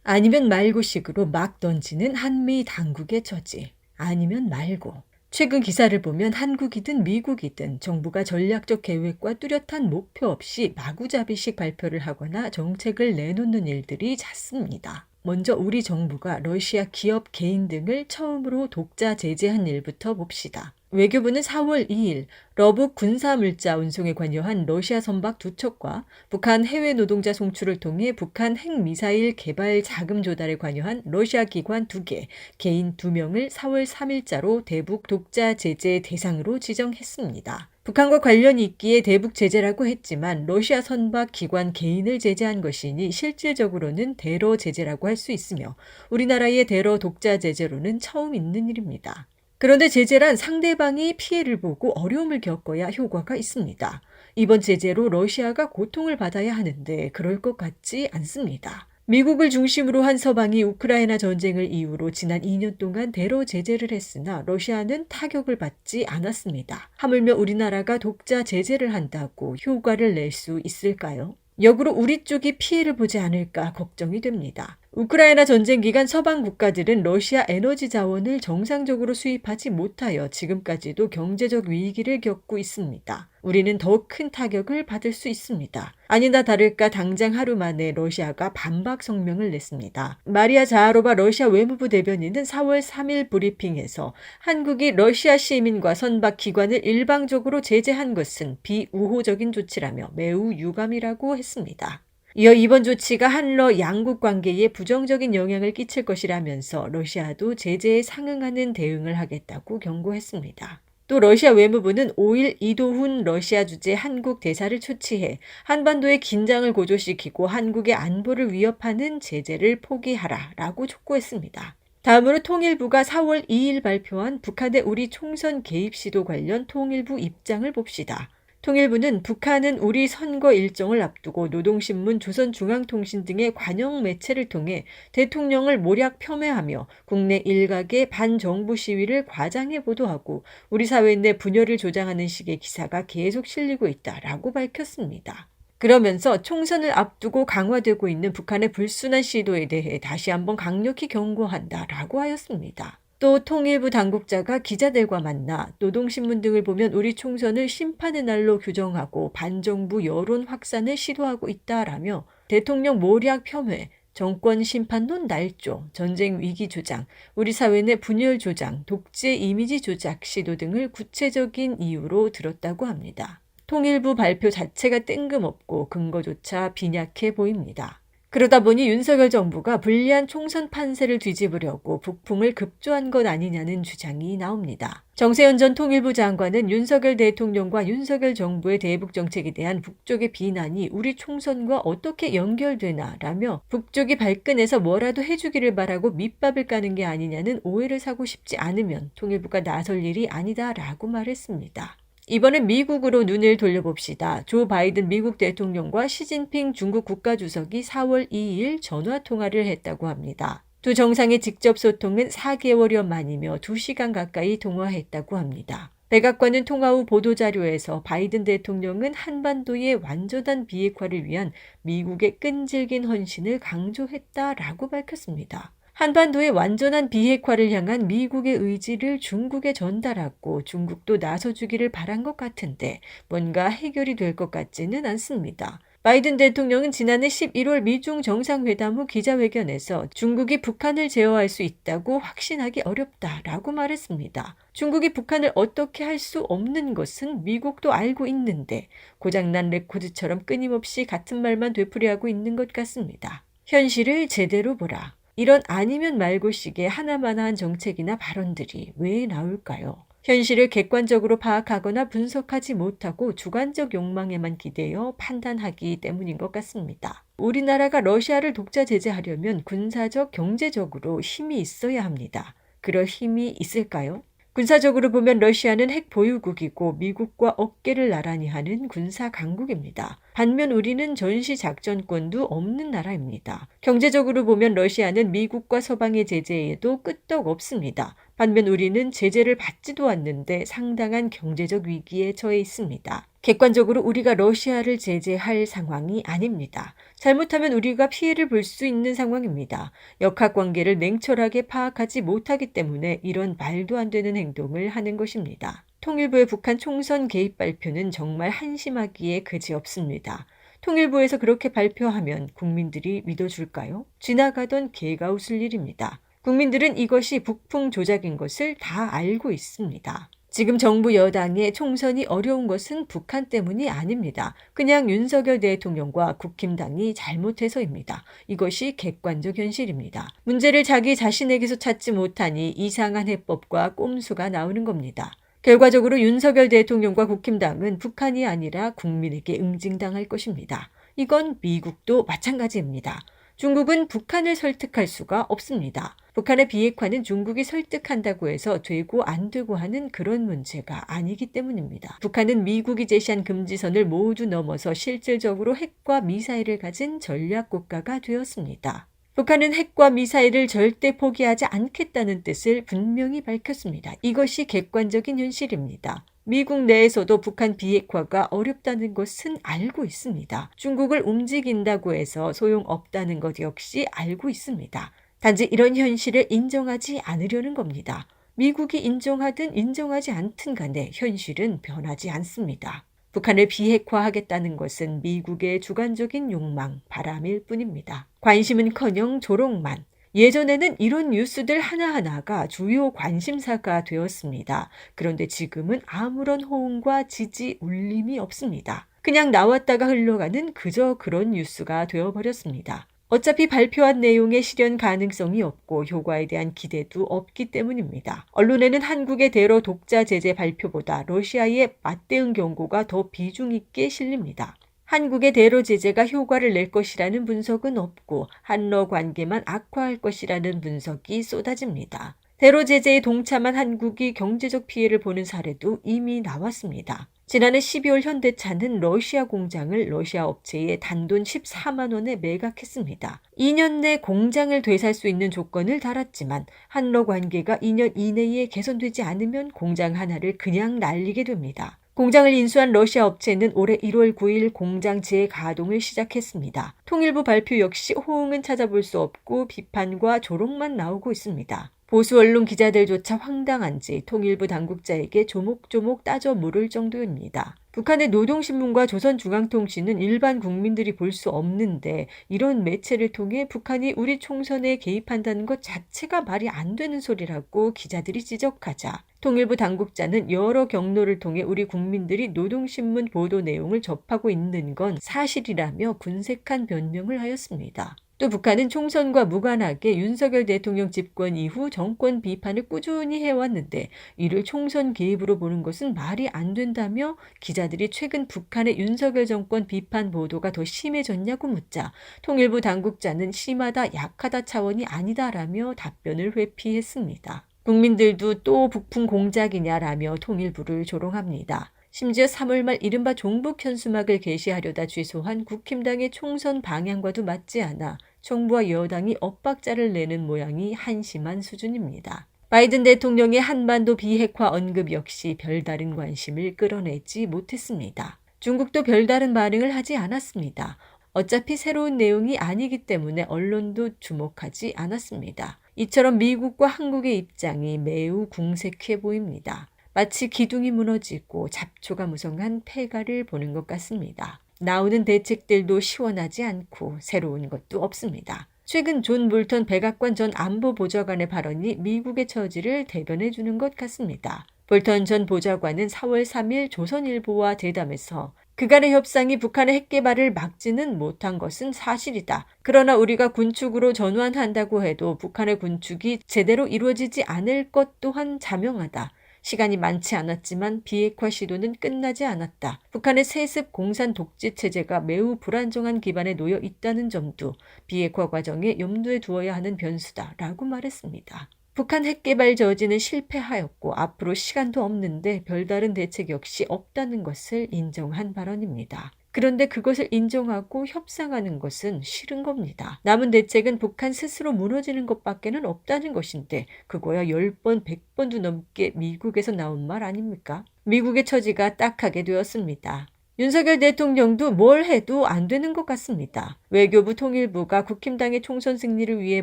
아니면 말고 식으로 막 던지는 한미 당국의 처지. 아니면 말고. 최근 기사를 보면 한국이든 미국이든 정부가 전략적 계획과 뚜렷한 목표 없이 마구잡이식 발표를 하거나 정책을 내놓는 일들이 잦습니다. 먼저 우리 정부가 러시아 기업 개인 등을 처음으로 독자 제재한 일부터 봅시다. 외교부는 4월 2일 러북 군사물자 운송에 관여한 러시아 선박 2척과 북한 해외 노동자 송출을 통해 북한 핵미사일 개발 자금 조달에 관여한 러시아 기관 2개, 개인 2명을 4월 3일자로 대북 독자 제재 대상으로 지정했습니다. 북한과 관련이 있기에 대북 제재라고 했지만 러시아 선박 기관 개인을 제재한 것이니 실질적으로는 대러 제재라고 할 수 있으며 우리나라의 대러 독자 제재로는 처음 있는 일입니다. 그런데 제재란 상대방이 피해를 보고 어려움을 겪어야 효과가 있습니다. 이번 제재로 러시아가 고통을 받아야 하는데 그럴 것 같지 않습니다. 미국을 중심으로 한 서방이 우크라이나 전쟁을 이유로 지난 2년 동안 대러 제재를 했으나 러시아는 타격을 받지 않았습니다. 하물며 우리나라가 독자 제재를 한다고 효과를 낼 수 있을까요? 역으로 우리 쪽이 피해를 보지 않을까 걱정이 됩니다. 우크라이나 전쟁 기간 서방 국가들은 러시아 에너지 자원을 정상적으로 수입하지 못하여 지금까지도 경제적 위기를 겪고 있습니다. 우리는 더 큰 타격을 받을 수 있습니다. 아니나 다를까 당장 하루 만에 러시아가 반박 성명을 냈습니다. 마리아 자하로바 러시아 외무부 대변인은 4월 3일 브리핑에서 한국이 러시아 시민과 선박 기관을 일방적으로 제재한 것은 비우호적인 조치라며 매우 유감이라고 했습니다. 이어 이번 조치가 한러 양국 관계에 부정적인 영향을 끼칠 것이라면서 러시아도 제재에 상응하는 대응을 하겠다고 경고했습니다. 또 러시아 외무부는 5일 이도훈 러시아 주재 한국 대사를 초치해 한반도의 긴장을 고조시키고 한국의 안보를 위협하는 제재를 포기하라라고 촉구했습니다. 다음으로 통일부가 4월 2일 발표한 북한의 우리 총선 개입 시도 관련 통일부 입장을 봅시다. 통일부는 북한은 우리 선거 일정을 앞두고 노동신문, 조선중앙통신 등의 관영 매체를 통해 대통령을 모략 폄훼하며 국내 일각의 반정부 시위를 과장해 보도하고 우리 사회 내 분열을 조장하는 식의 기사가 계속 실리고 있다라고 밝혔습니다. 그러면서 총선을 앞두고 강화되고 있는 북한의 불순한 시도에 대해 다시 한번 강력히 경고한다라고 하였습니다. 또 통일부 당국자가 기자들과 만나 노동신문 등을 보면 우리 총선을 심판의 날로 규정하고 반정부 여론 확산을 시도하고 있다라며 대통령 모략 폄훼, 정권 심판론 날조, 전쟁 위기 조장, 우리 사회 내 분열 조장, 독재 이미지 조작 시도 등을 구체적인 이유로 들었다고 합니다. 통일부 발표 자체가 뜬금없고 근거조차 빈약해 보입니다. 그러다 보니 윤석열 정부가 불리한 총선 판세를 뒤집으려고 북풍을 급조한 것 아니냐는 주장이 나옵니다. 정세현 전 통일부 장관은 윤석열 대통령과 윤석열 정부의 대북 정책에 대한 북쪽의 비난이 우리 총선과 어떻게 연결되나라며 북쪽이 발끈해서 뭐라도 해주기를 바라고 밑밥을 까는 게 아니냐는 오해를 사고 싶지 않으면 통일부가 나설 일이 아니다라고 말했습니다. 이번엔 미국으로 눈을 돌려봅시다. 조 바이든 미국 대통령과 시진핑 중국 국가주석이 4월 2일 전화통화를 했다고 합니다. 두 정상의 직접 소통은 4개월여 만이며 2시간 가까이 통화했다고 합니다. 백악관은 통화 후 보도자료에서 바이든 대통령은 한반도의 완전한 비핵화를 위한 미국의 끈질긴 헌신을 강조했다라고 밝혔습니다. 한반도의 완전한 비핵화를 향한 미국의 의지를 중국에 전달하고 중국도 나서주기를 바란 것 같은데 뭔가 해결이 될 것 같지는 않습니다. 바이든 대통령은 지난해 11월 미중 정상회담 후 기자회견에서 중국이 북한을 제어할 수 있다고 확신하기 어렵다라고 말했습니다. 중국이 북한을 어떻게 할 수 없는 것은 미국도 알고 있는데 고장난 레코드처럼 끊임없이 같은 말만 되풀이하고 있는 것 같습니다. 현실을 제대로 보라. 이런 아니면 말고식의 하나만한 정책이나 발언들이 왜 나올까요? 현실을 객관적으로 파악하거나 분석하지 못하고 주관적 욕망에만 기대어 판단하기 때문인 것 같습니다. 우리나라가 러시아를 독자 제재하려면 군사적, 경제적으로 힘이 있어야 합니다. 그럴 힘이 있을까요? 군사적으로 보면 러시아는 핵 보유국이고 미국과 어깨를 나란히 하는 군사 강국입니다. 반면 우리는 전시 작전권도 없는 나라입니다. 경제적으로 보면 러시아는 미국과 서방의 제재에도 끄떡 없습니다. 반면 우리는 제재를 받지도 않는데 상당한 경제적 위기에 처해 있습니다. 객관적으로 우리가 러시아를 제재할 상황이 아닙니다. 잘못하면 우리가 피해를 볼 수 있는 상황입니다. 역학관계를 냉철하게 파악하지 못하기 때문에 이런 말도 안 되는 행동을 하는 것입니다. 통일부의 북한 총선 개입 발표는 정말 한심하기에 그지없습니다. 통일부에서 그렇게 발표하면 국민들이 믿어줄까요? 지나가던 개가 웃을 일입니다. 국민들은 이것이 북풍 조작인 것을 다 알고 있습니다. 지금 정부 여당의 총선이 어려운 것은 북한 때문이 아닙니다. 그냥 윤석열 대통령과 국힘당이 잘못해서입니다. 이것이 객관적 현실입니다. 문제를 자기 자신에게서 찾지 못하니 이상한 해법과 꼼수가 나오는 겁니다. 결과적으로 윤석열 대통령과 국힘당은 북한이 아니라 국민에게 응징당할 것입니다. 이건 미국도 마찬가지입니다. 중국은 북한을 설득할 수가 없습니다. 북한의 비핵화는 중국이 설득한다고 해서 되고 안 되고 하는 그런 문제가 아니기 때문입니다. 북한은 미국이 제시한 금지선을 모두 넘어서 실질적으로 핵과 미사일을 가진 전략 국가가 되었습니다. 북한은 핵과 미사일을 절대 포기하지 않겠다는 뜻을 분명히 밝혔습니다. 이것이 객관적인 현실입니다. 미국 내에서도 북한 비핵화가 어렵다는 것은 알고 있습니다. 중국을 움직인다고 해서 소용없다는 것 역시 알고 있습니다. 단지 이런 현실을 인정하지 않으려는 겁니다. 미국이 인정하든 인정하지 않든 간에 현실은 변하지 않습니다. 북한을 비핵화하겠다는 것은 미국의 주관적인 욕망, 바람일 뿐입니다. 관심은커녕 조롱만. 예전에는 이런 뉴스들 하나하나가 주요 관심사가 되었습니다. 그런데 지금은 아무런 호응과 지지, 울림이 없습니다. 그냥 나왔다가 흘러가는 그저 그런 뉴스가 되어버렸습니다. 어차피 발표한 내용의 실현 가능성이 없고 효과에 대한 기대도 없기 때문입니다. 언론에는 한국의 대러 독자 제재 발표보다 러시아의 맞대응 경고가 더 비중 있게 실립니다. 한국의 대러 제재가 효과를 낼 것이라는 분석은 없고 한러 관계만 악화할 것이라는 분석이 쏟아집니다. 대러 제재에 동참한 한국이 경제적 피해를 보는 사례도 이미 나왔습니다. 지난해 12월 현대차는 러시아 공장을 러시아 업체에 단돈 14만 원에 매각했습니다. 2년 내 공장을 되살 수 있는 조건을 달았지만 한러 관계가 2년 이내에 개선되지 않으면 공장 하나를 그냥 날리게 됩니다. 공장을 인수한 러시아 업체는 올해 1월 9일 공장 재가동을 시작했습니다. 통일부 발표 역시 호응은 찾아볼 수 없고 비판과 조롱만 나오고 있습니다. 보수 언론 기자들조차 황당한지 통일부 당국자에게 조목조목 따져 물을 정도입니다. 북한의 노동신문과 조선중앙통신은 일반 국민들이 볼 수 없는데 이런 매체를 통해 북한이 우리 총선에 개입한다는 것 자체가 말이 안 되는 소리라고 기자들이 지적하자 통일부 당국자는 여러 경로를 통해 우리 국민들이 노동신문 보도 내용을 접하고 있는 건 사실이라며 군색한 변명을 하였습니다. 또 북한은 총선과 무관하게 윤석열 대통령 집권 이후 정권 비판을 꾸준히 해왔는데 이를 총선 개입으로 보는 것은 말이 안 된다며 기자들이 최근 북한의 윤석열 정권 비판 보도가 더 심해졌냐고 묻자 통일부 당국자는 심하다 약하다 차원이 아니다라며 답변을 회피했습니다. 국민들도 또 북풍 공작이냐라며 통일부를 조롱합니다. 심지어 3월 말 이른바 종북 현수막을 게시하려다 취소한 국힘당의 총선 방향과도 맞지 않아 정부와 여당이 엇박자를 내는 모양이 한심한 수준입니다. 바이든 대통령의 한반도 비핵화 언급 역시 별다른 관심을 끌어내지 못했습니다. 중국도 별다른 반응을 하지 않았습니다. 어차피 새로운 내용이 아니기 때문에 언론도 주목하지 않았습니다. 이처럼 미국과 한국의 입장이 매우 궁색해 보입니다. 마치 기둥이 무너지고 잡초가 무성한 폐가를 보는 것 같습니다. 나오는 대책들도 시원하지 않고 새로운 것도 없습니다. 최근 존 볼턴 백악관 전 안보보좌관의 발언이 미국의 처지를 대변해 주는 것 같습니다. 볼턴 전 보좌관은 4월 3일 조선일보와 대담에서 그간의 협상이 북한의 핵개발을 막지는 못한 것은 사실이다. 그러나 우리가 군축으로 전환한다고 해도 북한의 군축이 제대로 이루어지지 않을 것 또한 자명하다. 시간이 많지 않았지만 비핵화 시도는 끝나지 않았다. 북한의 세습 공산 독재 체제가 매우 불안정한 기반에 놓여 있다는 점도 비핵화 과정에 염두에 두어야 하는 변수다라고 말했습니다. 북한 핵개발 저지는 실패하였고 앞으로 시간도 없는데 별다른 대책 역시 없다는 것을 인정한 발언입니다. 그런데 그것을 인정하고 협상하는 것은 싫은 겁니다. 남은 대책은 북한 스스로 무너지는 것밖에는 없다는 것인데 그거야 10번, 100번도 넘게 미국에서 나온 말 아닙니까? 미국의 처지가 딱하게 되었습니다. 윤석열 대통령도 뭘 해도 안 되는 것 같습니다. 외교부 통일부가 국힘당의 총선 승리를 위해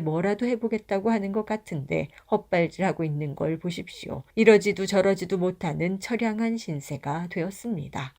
뭐라도 해보겠다고 하는 것 같은데 헛발질하고 있는 걸 보십시오. 이러지도 저러지도 못하는 처량한 신세가 되었습니다.